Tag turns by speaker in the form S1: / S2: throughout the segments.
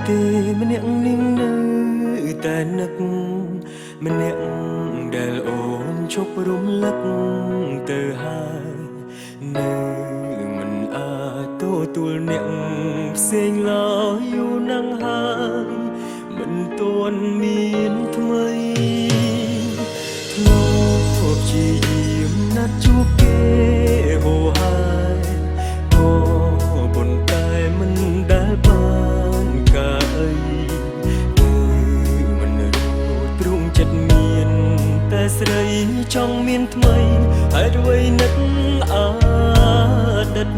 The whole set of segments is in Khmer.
S1: ទេម្នាក់នាងនៅតែនឹកម្នាក់ដែលអូនជប់រំលឹកទៅហើយនៅមិនអាចទទួលអ្នកផ្សេងឡើយយូរណាស់ហើយមិនទាន់មានថ្មីធ្លាប់ជាយាមណាត់ជួបគេហូរហើយក៏ប៉ុន្តែមិនដែលបានកាយគឺមិនរួចទ្រង់ចិត្តមានតែស្រីចង់មានថ្មីហើយអ្វីនឹកអតីត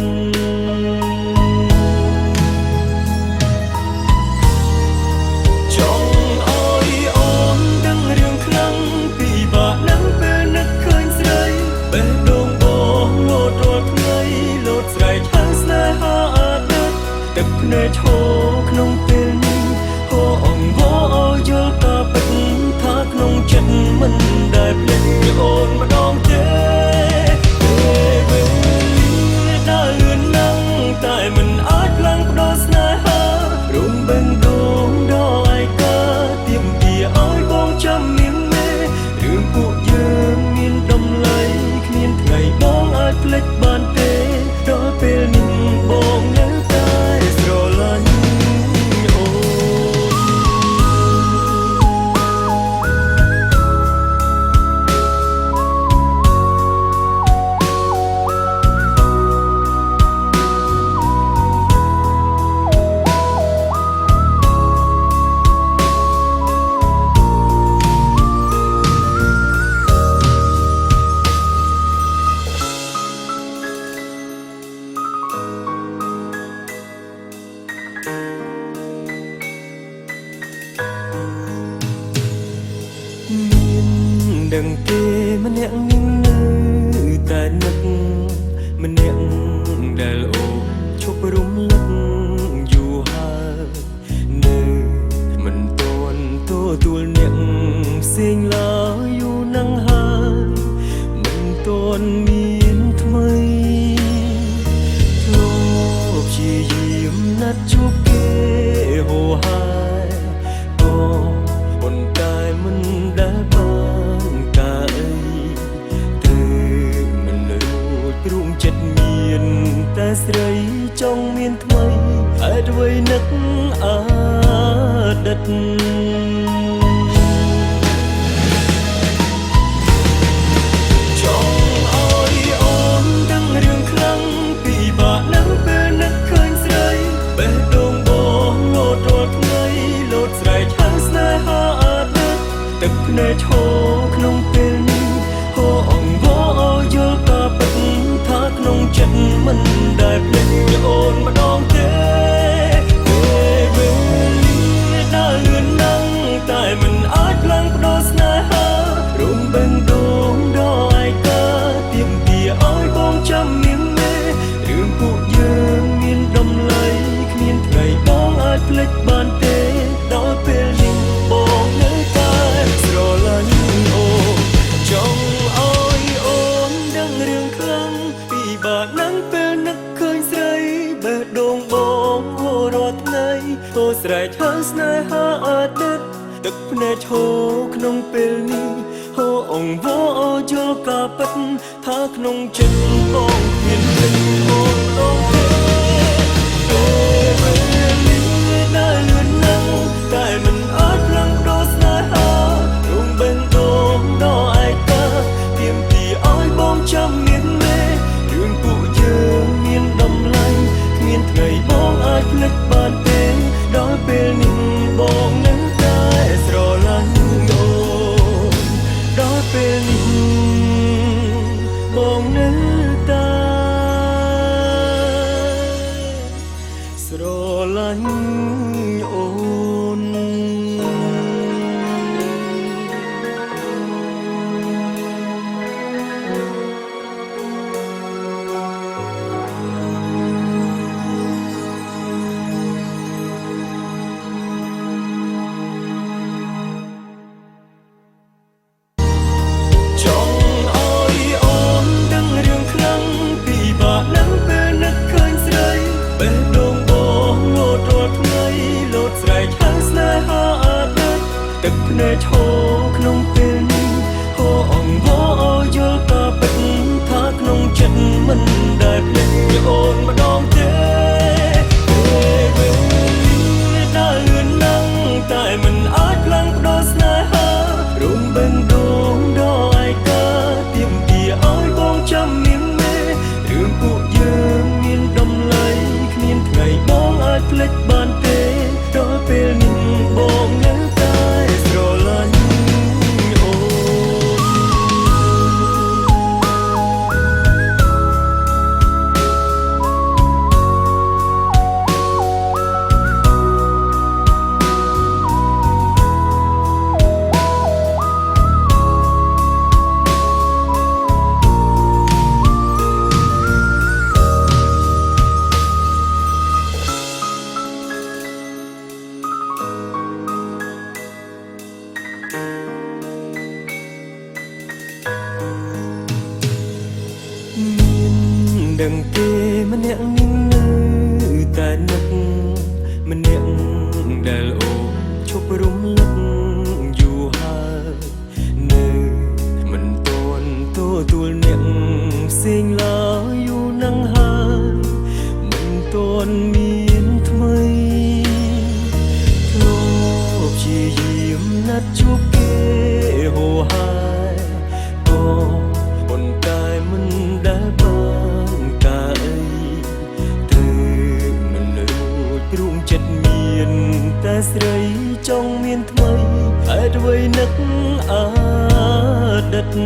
S1: ចង់ឲ្យអូនដឹងរឿងខ្លាំងពីបាក់នឹងពេលនឹកឃើញស្រីបេះដូងបងលោតរាល់ថ្ងៃលោតស្រែកហៅស្នេហាអតីតទឹកភ្នែកឈរក្នុងពេលនេះហូរអង្វរឲ្យយល់ការពិតថាក្នុងចិត្តមិនដែលភ្លេចពីអូនម្ដងទេតែមិនអាចឡើងបដោះស្នេហារំបេងដូងដល់ឯកាទៀមទាឲ្យបងចាំមានមេរឿងពួកយើងមានតម្លៃគ្មានថ្ងៃបងអាចភ្លេចបានទេដល់ពេលនេះបងនៅតែស្រឡាញ់អូដឹងទេម្នាក់នាងនៅតែនឹកម្នាក់ដែលអូនឈប់រំលឹកយូរហើយនៅមិនទាន់ទទួលអ្នកផ្សេងឡើយយូរណាស់ហើយមិនទាន់មានថ្មីធ្លាប់ជាយាមណាត់ជួបគេហូរហើយក៏ប៉ុន្តែមិនដែលទ្រង់ចិត្តមានតែស្រីចង់មានថ្មីហេតុអ្វីនឹកអតីតចង់ឲ្យអូនដឹងរឿងខ្លាំងពីបាក់នឹងពេលនឹកឃើញស្រីបេះដូងបងលោតរាល់ថ្ងៃលោតស្រែកហៅស្នេហាអតីតទឹកភ្នែកឈរក្នុងពេលនេះហូរអង្វរឲ្យយល់ការពិតថាក្នុងចិត្តមិនដែលភ្លេចពីអូនម្ដងទេពេលវេលាដើរលឿនណាស់តែមិនអាចឡើងបដោះស្នេហារំបេងដូងដល់ឯកាទៀមទាឲ្យបងចាំមានមេរឿងពួកយើងមានតម្លៃគ្មានថ្ងៃបងអាចភ្លេចបានទេដល់ពេលនេះបងនៅតែស្រឡាញ់អូនចង់ឲ្យអូនដឹងរឿងខ្លាំងពីបាក់នឹងពេលនឹកឃើញស្រីបេះដូងបងហូររាល់ថ្ងៃហូរស្រែកហៅស្នេហាអតីតទឹកភ្នែកឈរក្នុងពេលនេះហូរអង្វរឲ្យយល់ការពិតថាក្នុងចិត្តបងមានទឹកអូនដងទេពេលវេលាដើរលឿនណាស់តែមិនអាចឡើងបដោះស្នេហារំបេងដូងដល់ឯកាទៀមទាឲ្យបងចាំមានមេរឿងពួកយើងមានតម្លៃគ្មានថ្ងៃបងអាចភ្លេចបានទេដល់ពេលនេះបងនៅតែស្រឡាញ់អូនដល់ពេលនេះបងនៅតែស្រឡាញ់អូន ទឹកភ្នែកឈោក្នុងពេលនេះហូរអង្វរយល់ក៏ពិតថាក្នុងចិត្តមិនដែលភ្លេចអូនម្ដងទេដើរលឿនណាស់តែមិនអាចផ្លាំងប្ដូរស្នេហារួមបេះដូងដល់ឯកាទៀមទាឲ្យបងចាំនាងមេរឿងពួកយើងមានតម្លៃគ្មានថ្ងៃបងអាចភ្លេចបានទេដល់ពេលនេះបងនៅតែស្រឡាញ់អូដឹងទេម្នាក់នាងនៅតែនឹកម្នាក់ដែលអូនឈប់រំលឹកយូរហើយនៅមិនទាន់ទទួលអ្នកផ្សេងឡើយយូរណាស់ហើយមិនទាន់មានថ្មីធ្លាប់ព្យាយាមណាត់ជួបគេហូរហើយក៏ប៉ុន្តែមិនដែលបានរួមចិត្តមានតែស្រីចង់មានថ្មីហេតុអ្វីនឹកអតីត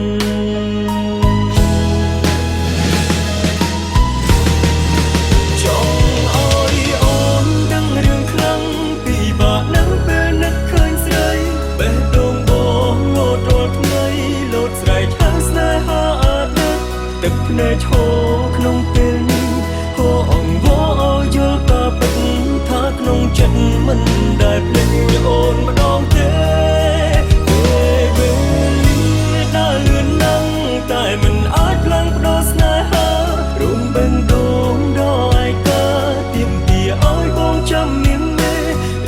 S1: ចង់ឲ្យអូនដឹងរឿងខ្លាំងពីបាក់នៅពេលនឹកឃើញស្រីបេះដូងបងលោតរាល់ថ្ងៃលោតស្រែកហៅស្នេហាអតីតទឹកភ្នែកឈោក្នុងពេលនេះហូរអង្វរយល់ក៏ពិតថាក្នុងចិត្តមិនដែលភ្លេចអូនម្ដងទេដើរលឿនណាស់តែមិនអាចផ្លាំងប្ដូរស្នេហារួមបេះដូងដល់ឯកាទៀមទាឲ្យបងចាំនាងមេ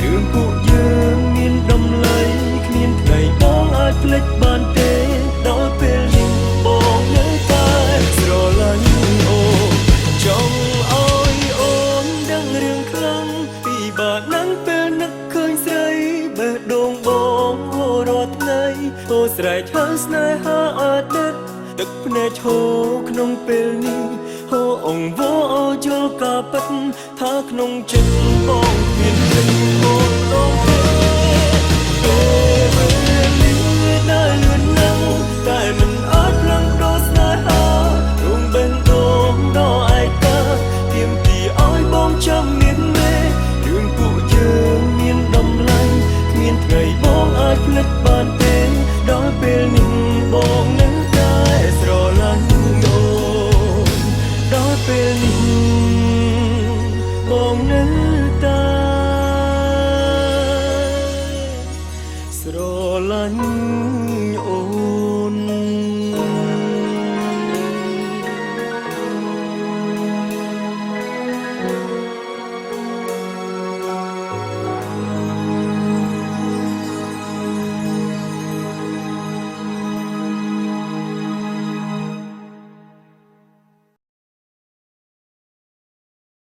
S1: រឿងពួកយើងមានតម្លៃគ្មានថ្ងៃបងអាចភ្លេចបានទេដល់ពេលនេះបងនៅតែស្រឡាញ់អូចង់ឲ្យអូនដឹងរឿងខ្លាំងពីបាក់នឹងពេលនឹកឃើញស្រីបេះដូងបងហូររាល់ថ្ងៃហូរស្រែកហៅស្នេហាអតីតទឹកភ្នែកឈោក្នុងពេលនេះហូរអង្វរយល់ក៏ពិតថាក្នុងចិត្តបងមានព្រឹក